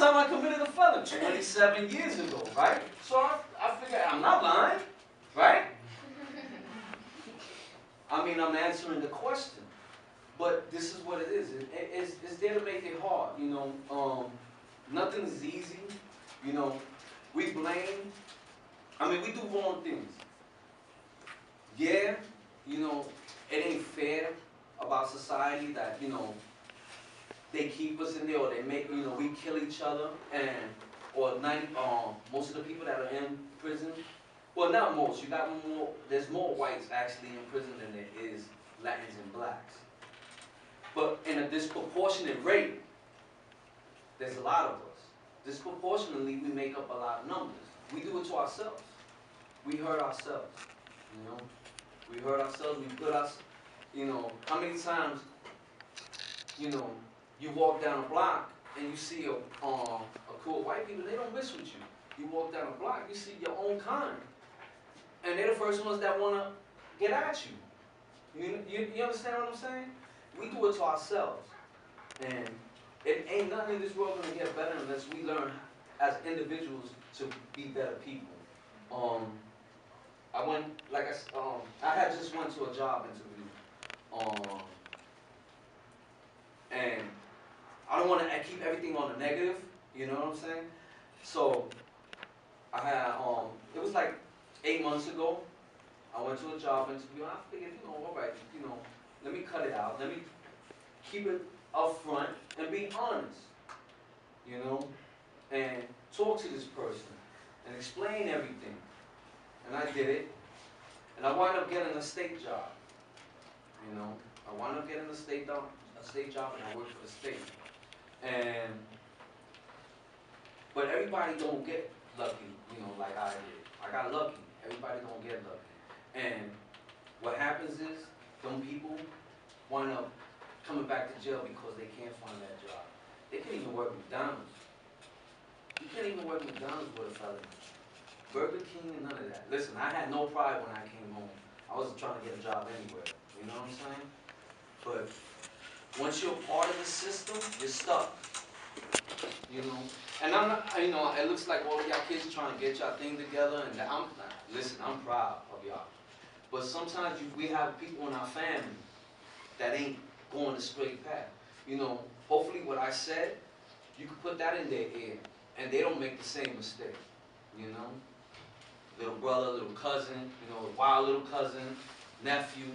time I committed a felony? 27 years ago, right? So I figured I'm not lying, right? I mean, I'm answering the question. But this is what it is. It's there to make it hard, you know. Nothing is easy, you know. We blame. I mean, we do wrong things. Yeah, you know, it ain't fair about society that, you know, they keep us in there, or they make, you know, we kill each other, and or 90, most of the people that are in prison. Well, not most. You got more. There's more whites actually in prison than there is Latins and blacks. But in a disproportionate rate, there's a lot of us. Disproportionately, we make up a lot of numbers. We do it to ourselves. We hurt ourselves, you know. We hurt ourselves. We put us, you know. How many times, you know, you walk down a block and you see a crew of white people, they don't mess with you. You walk down a block, you see your own kind, and they're the first ones that want to get at you. You understand what I'm saying? We do it to ourselves. And it ain't nothing in this world going to get better unless we learn as individuals to be better people. I went, like I had just went to a job interview. And I don't want to keep everything on the negative, you know what I'm saying? So I had, it was like 8 months ago. I went to a job interview, and I figured, you know, all right, you know, let me cut it out. Let me keep it up front and be honest, you know, and talk to this person and explain everything. And I did it, and I wound up getting a state job, you know. I wound up getting a state job, and I worked for the state. But everybody don't get lucky, you know, like I did. I got lucky. Everybody don't get lucky. And what happens is, them people wind up coming back to jail because they can't find that job. They can't even work McDonald's. You can't even work McDonald's with a felony. Burger King and none of that. Listen, I had no pride when I came home. I wasn't trying to get a job anywhere. You know what I'm saying? But once you're part of the system, you're stuck. You know? And I'm not, you know, it looks like all of y'all kids are trying to get y'all thing together, and listen, I'm proud of y'all. But sometimes we have people in our family that ain't going the straight path. You know, hopefully what I said, you can put that in their ear, and they don't make the same mistake. You know? Little brother, little cousin, you know, wild little cousin, nephew.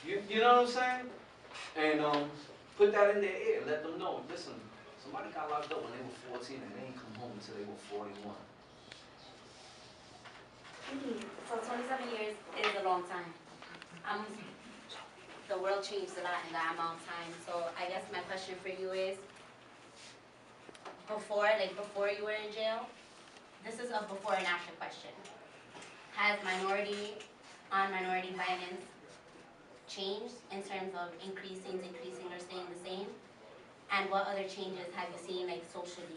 You know what I'm saying? And put that in their ear. Let them know. Listen, somebody got locked up when they were 14 and they ain't come home until they were 41. So 27 years is a long time. The world changed a lot in that amount of time. So I guess my question for you is, before you were in jail, this is a before and after question. Has minority violence changed in terms of increasing, decreasing, or staying the same? And what other changes have you seen, like socially?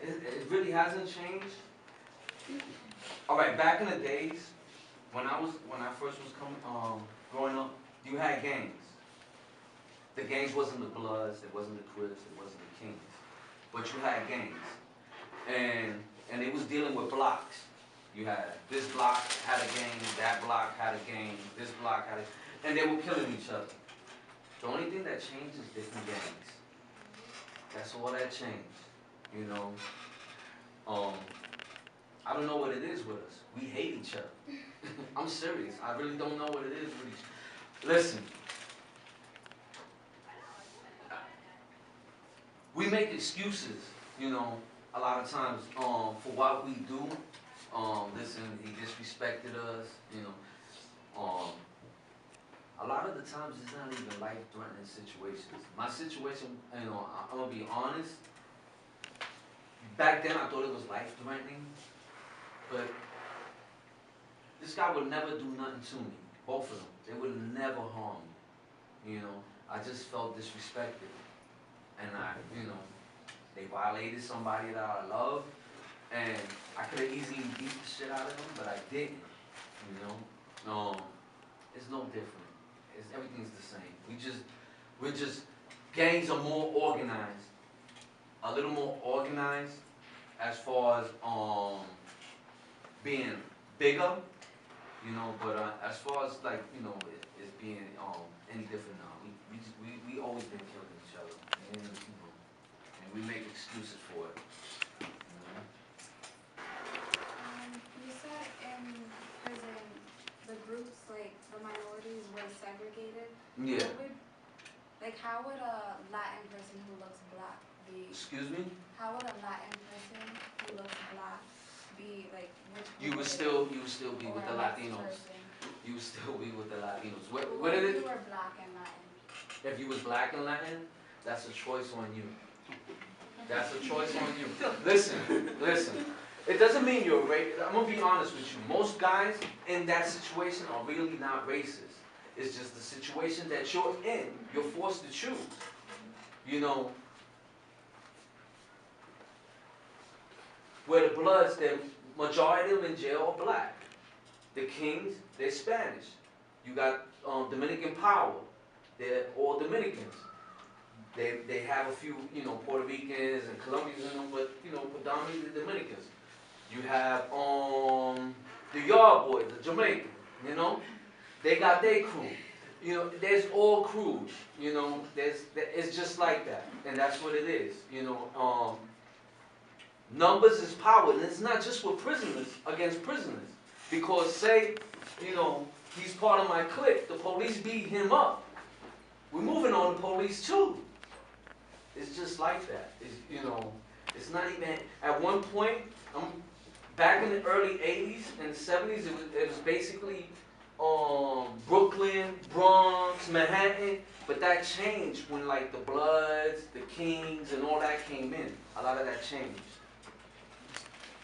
It really hasn't changed. All right, back in the days, when I first was growing up, you had gangs. The gangs wasn't the Bloods, it wasn't the Crips, it wasn't the Kings, but you had gangs, and it was dealing with blocks. You had this block had a gang, that block had a gang, this block had a, and they were killing each other. The only thing that changed is different gangs. That's all that changed, you know. I don't know what it is with us. We hate each other. I'm serious. I really don't know what it is with each other. Listen. We make excuses, you know, a lot of times for what we do. Listen, he disrespected us, you know. A lot of the times it's not even life-threatening situations. My situation, you know, I'm gonna be honest. Back then I thought it was life-threatening, but this guy would never do nothing to me. Both of them, they would never harm me. You know, I just felt disrespected, and you know, they violated somebody that I love, and I could have easily beat the shit out of them, but I didn't. You know, it's no different. Everything's the same. We're just gangs are more organized. a little more organized as far as being bigger, you know. But as far as like, you know, it's being any different now. We always been killing each other, and you know, and we make excuses for it. You know? You said in prison the groups, like the minorities, were segregated. Yeah. How would a Latin person who looks black be? Excuse me? How would a Latin person who looks black be like? You would still be with the Latinos. You would still be with the Latinos. What is it? If you were black and Latin. If you was black and Latin, that's a choice on you. That's a choice on you. Listen. It doesn't mean you're racist. I'm gonna be honest with you. Most guys in that situation are really not racist. It's just the situation that you're in. You're forced to choose. You know, where the Bloods, the majority of them in jail are black. The Kings, they're Spanish. You got Dominican Power. They're all Dominicans. They have a few, you know, Puerto Ricans and Colombians in them, but, you know, predominantly the Dominicans. You have the Yard Boys, the Jamaican, you know. They got their crew. You know, there's all crews, you know. It's just like that, and that's what it is, you know. Numbers is power, and it's not just with prisoners against prisoners. Because say, you know, he's part of my clique, the police beat him up. We're moving on to police too. It's just like that. It's, you know, it's not even, at one point, back in the early 80s and 70s, it was basically Brooklyn, Bronx, Manhattan, but that changed when like the Bloods, the Kings, and all that came in. A lot of that changed.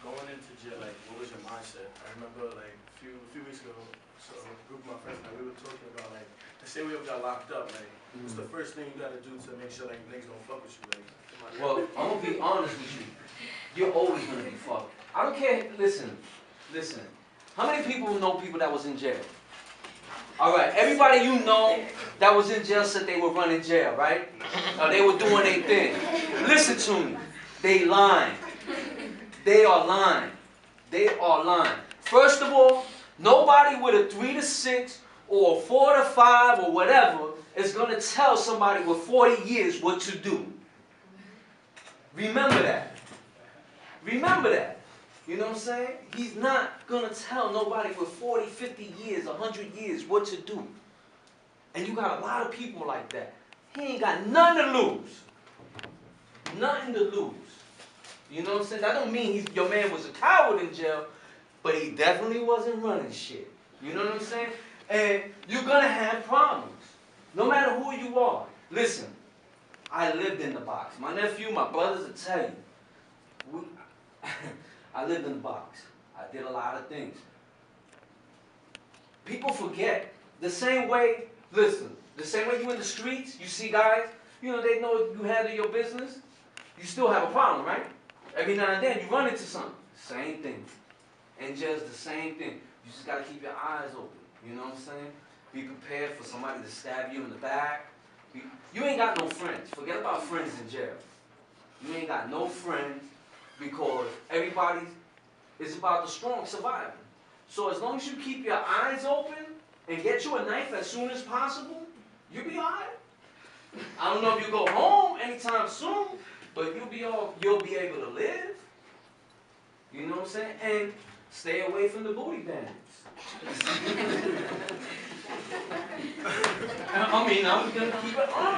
Going into jail, like, what was your mindset? I remember, like, a few weeks ago, so a group of my friends, like, we were talking about, like, say we ever got locked up, like, what's the first thing you gotta do to make sure, like, niggas don't fuck with you, like? Well, I'm gonna be honest with you. You're always gonna be fucked. I don't care. Listen. How many people know people that was in jail? All right, everybody you know that was in jail said they were running jail, right? They were doing their thing. Listen to me. They lying. They are lying. They are lying. First of all, nobody with a 3 to 6 or 4 to 5 or whatever is going to tell somebody with 40 years what to do. Remember that. Remember that. You know what I'm saying? He's not going to tell nobody with 40, 50 years, 100 years what to do. And you got a lot of people like that. He ain't got nothing to lose. Nothing to lose. You know what I'm saying? That don't mean your man was a coward in jail, but he definitely wasn't running shit. You know what I'm saying? And you're going to have problems, no matter who you are. Listen, I lived in the box. My nephew, my brothers will tell you. I lived in the box. I did a lot of things. People forget. The same way, listen, the same way you in the streets, you see guys, you know, they know you handle your business, you still have a problem, right? Every now and then you run into something. Same thing. And just the same thing. You just got to keep your eyes open. You know what I'm saying? Be prepared for somebody to stab you in the back. You ain't got no friends. Forget about friends in jail. You ain't got no friends because everybody is about the strong surviving. So as long as you keep your eyes open and get you a knife as soon as possible, you'll be all right. I don't know if you go home anytime soon, but you'll be able to live. You know what I'm saying? And stay away from the booty bandits. I mean, I'm gonna keep it on.